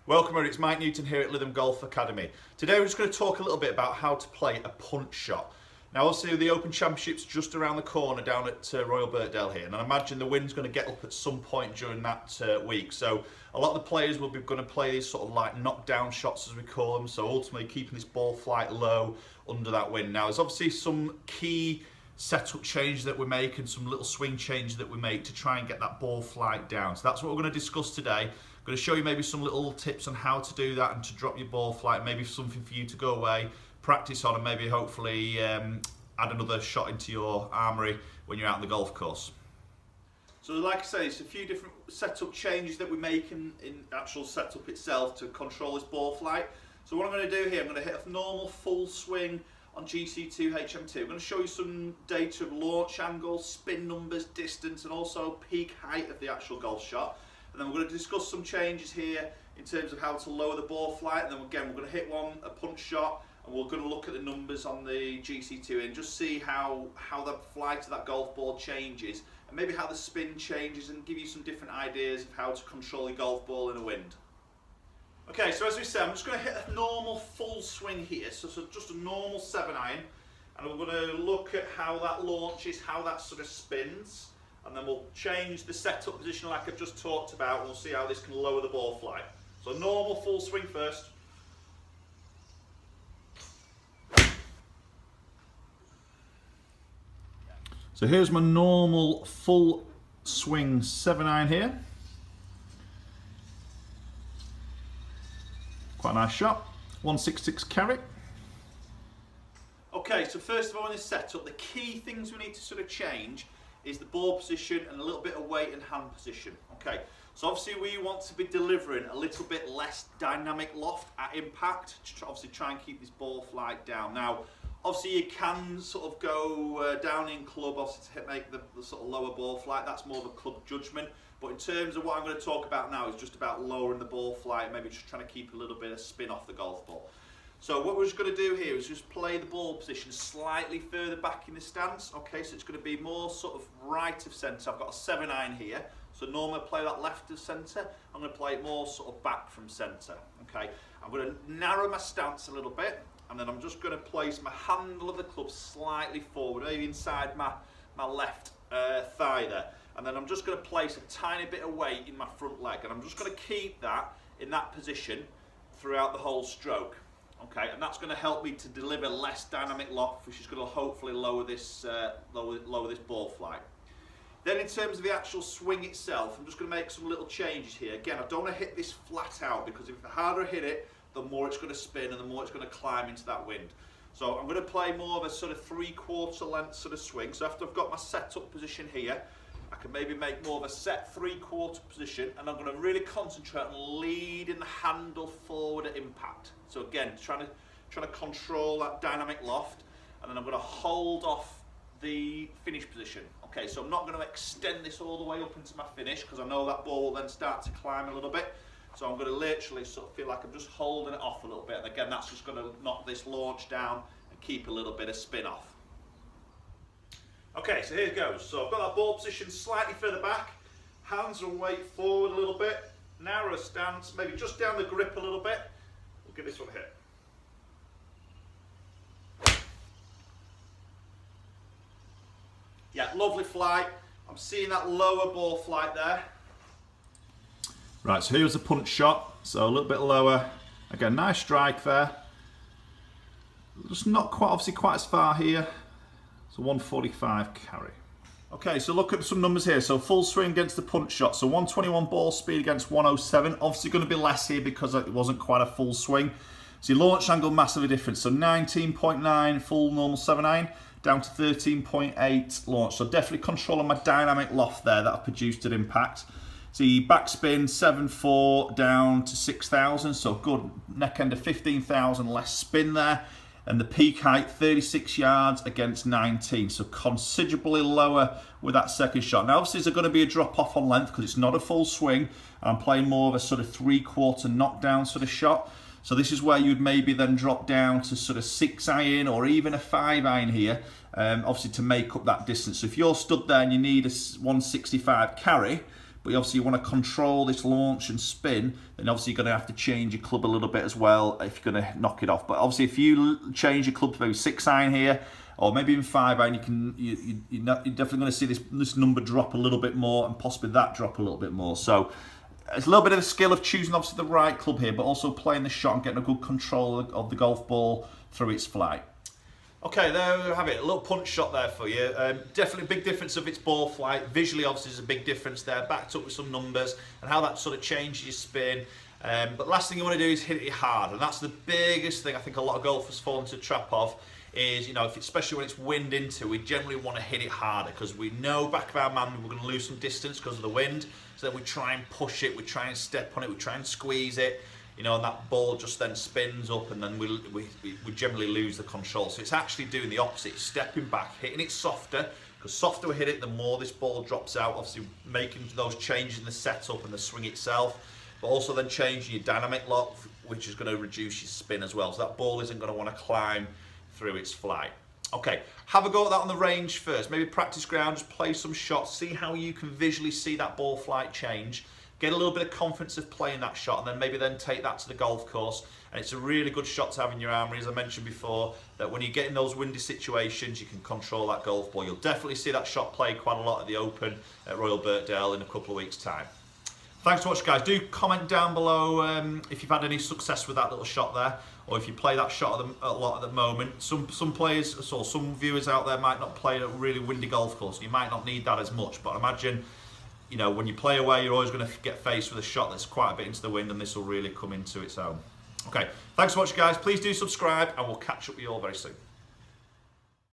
Welcome, it's Mike Newton here at Lytham Golf Academy. Today we're just going to talk a little bit about how to play a punch shot. Now obviously the Open Championship's just around the corner down at Royal Birkdale here, and I imagine the wind's going to get up at some point during that week. So a lot of the players will be going to play these sort of like knockdown shots as we call them, so ultimately keeping this ball flight low under that wind. Now there's obviously some key setup change that we make and some little swing changes that we make to try and get that ball flight down. So that's what we're going to discuss today. I'm going to show you maybe some little tips on how to do that and to drop your ball flight, maybe something for you to go away, practice on, and maybe hopefully add another shot into your armoury when you're out on the golf course. So like I say, it's a few different setup changes that we make in actual setup itself to control this ball flight. So what I'm going to do here, I'm going to hit a normal full swing on GC2 HM2. I'm going to show you some data of launch angle, spin numbers, distance, and also peak height of the actual golf shot. And then we're going to discuss some changes here in terms of how to lower the ball flight. And then again, we're going to hit a punch shot, and we're going to look at the numbers on the GC2 and just see how the flight of that golf ball changes, and maybe how the spin changes, and give you some different ideas of how to control your golf ball in a wind. Okay, so as we said, I'm just going to hit a normal full swing here, so just a normal 7-iron, and we're going to look at how that launches, how that sort of spins, and then we'll change the setup position like I've just talked about, and we'll see how this can lower the ball flight. So normal full swing first. So here's my normal full swing 7-iron here. Quite a nice shot. 166 carry. Okay, so first of all in this setup, the key things we need to sort of change is the ball position and a little bit of weight and hand position. Okay, so obviously we want to be delivering a little bit less dynamic loft at impact to obviously try and keep this ball flight down. Now, obviously you can sort of go down in club, obviously to make the sort of lower ball flight. That's more of a club judgment. But in terms of what I'm going to talk about now is just about lowering the ball flight, maybe just trying to keep a little bit of spin off the golf ball. So what we're just going to do here is just play the ball position slightly further back in the stance. Okay, so it's going to be more sort of right of centre. I've got a 7-iron here, so normally I play that left of centre. I'm going to play it more sort of back from centre. Okay, I'm going to narrow my stance a little bit, and then I'm just going to place my handle of the club slightly forward, maybe inside my left thigh there. And then I'm just going to place a tiny bit of weight in my front leg, and I'm just going to keep that in that position throughout the whole stroke. Okay, and that's going to help me to deliver less dynamic loft, which is going to hopefully lower this lower this ball flight. Then in terms of the actual swing itself, I'm just going to make some little changes here. Again, I don't want to hit this flat out, because if the harder I hit it, the more it's going to spin and the more it's going to climb into that wind. So I'm going to play more of a sort of 3/4 length sort of swing. So after I've got my setup position here, I can maybe make more of a set 3/4 position, and I'm going to really concentrate on leading the handle forward at impact. So again, trying to control that dynamic loft, and then I'm going to hold off the finish position. Okay, so I'm not going to extend this all the way up into my finish, because I know that ball will then start to climb a little bit. So I'm going to literally sort of feel like I'm just holding it off a little bit, and again, that's just going to knock this launch down and keep a little bit of spin off. Okay, so here it goes. So I've got that ball position slightly further back, hands and weight forward a little bit, narrow stance, maybe just down the grip a little bit. We'll give this one a hit. Yeah, lovely flight. I'm seeing that lower ball flight there. Right, so here's the punch shot. So a little bit lower. Again, nice strike there. Just not quite, obviously quite as far here. So 145 carry. Okay, so look at some numbers here. So full swing against the punch shot. So 121 ball speed against 107. Obviously going to be less here because it wasn't quite a full swing. So your launch angle massively different. So 19.9 full normal 7-iron down to 13.8 launch. So definitely controlling my dynamic loft there that I've produced at impact. See, backspin 7.4 down to 6,000. So good neck end of 15,000 less spin there. And the peak height 36 yards against 19, so considerably lower with that second shot. Now obviously there's going to be a drop off on length because it's not a full swing. I'm playing more of a sort of 3/4 knockdown sort of shot. So this is where you'd maybe then drop down to sort of 6-iron or even a 5-iron here, obviously to make up that distance. So if you're stood there and you need a 165 carry, but obviously you want to control this launch and spin, then obviously you're going to have to change your club a little bit as well if you're going to knock it off. But obviously if you change your club to maybe 6 iron here, or maybe even 5 iron, you're definitely going to see this number drop a little bit more, and possibly that drop a little bit more. So it's a little bit of a skill of choosing obviously the right club here, but also playing the shot and getting a good control of the golf ball through its flight. Okay, there we have it, a little punch shot there for you. Definitely a big difference of its ball flight. Visually, obviously, there's a big difference there, backed up with some numbers, and how that sort of changes your spin. But last thing you want to do is hit it hard, and that's the biggest thing I think a lot of golfers fall into the trap of, is, you know, especially when it's wind into, we generally want to hit it harder, because we know back of our mind we're going to lose some distance because of the wind, so then we try and push it, we try and step on it, we try and squeeze it. You know, and that ball just then spins up, and then we generally lose the control. So it's actually doing the opposite, stepping back, hitting it softer, because softer we hit it, the more this ball drops out, obviously making those changes in the setup and the swing itself, but also then changing your dynamic lock, which is going to reduce your spin as well. So that ball isn't going to want to climb through its flight. Okay, have a go at that on the range first. Maybe practice ground, just play some shots, see how you can visually see that ball flight change. Get a little bit of confidence of playing that shot, and then maybe take that to the golf course. And it's a really good shot to have in your armoury, as I mentioned before, that when you get in those windy situations, you can control that golf ball. You'll definitely see that shot played quite a lot at the Open at Royal Birkdale in a couple of weeks' time. Thanks for watching, guys. Do comment down below if you've had any success with that little shot there, or if you play that shot a lot at the moment. Some players, or some viewers out there might not play at a really windy golf course. You might not need that as much, but imagine, you know, when you play away, you're always going to get faced with a shot that's quite a bit into the wind, and this will really come into its own. Okay, thanks so much, guys. Please do subscribe, and we'll catch up with you all very soon.